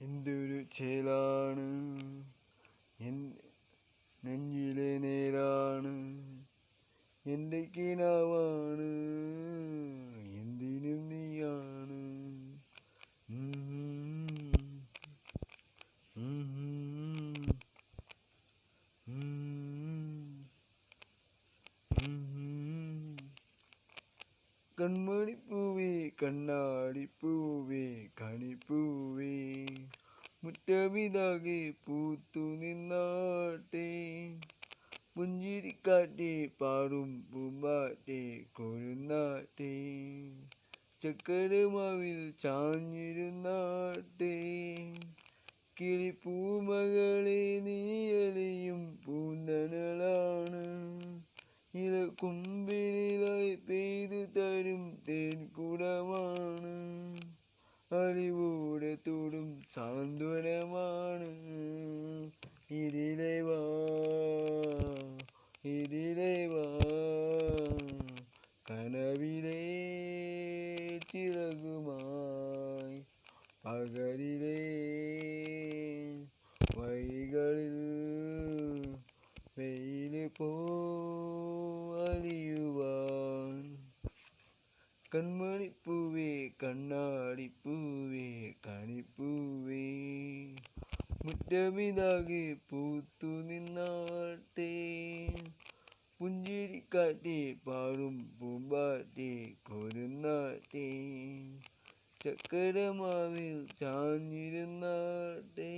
എന്തൊരു ചേലാണ് നെഞ്ചിലെ നേരാണ് എൻ്റെ കിനാവാണ് എന്തിനും നീയാണ്. കൺമണിപ്പൂവേ കണ്ണാടിപ്പൂവേ കണിപ്പൂവേ മുറ്റമിതാകെ പൂത്തു നിന്നാട്ടെ പുഞ്ചിരിക്കാറ്റെ പാടും പൂമ്പാറ്റെ കൊരുന്നാട്ടെ ചക്കരമാവിൽ ചാഞ്ഞിരുന്നാട്ടെ കിളിപ്പൂമകളെ നീയലയും പൂന്തണലാണ് ഇലക്കുമ്പിലായി പെയ്തു തരും തേൻകുടമാണ് അലിവോടെ തൊടും സാന്ത്വനമാണ്. ഇതിലെ വാ കനവിലെ ചിറകുമായി പകലിലെ വഴികളിൽ വെയില് പോലിയുവാൻ. കൺമണിപ്പൂവേ കണ്ണാടിപ്പൂവേ കണിപ്പൂവേ മുറ്റമിതാകെ പൂത്തു നിന്നാട്ടെ പുഞ്ചിരിക്കാറ്റെ പാടും പൂമ്പാറ്റെ കൊരുന്നാട്ടെ ചക്കരമാവിൽ ചാഞ്ഞിരുന്നാട്ടെ.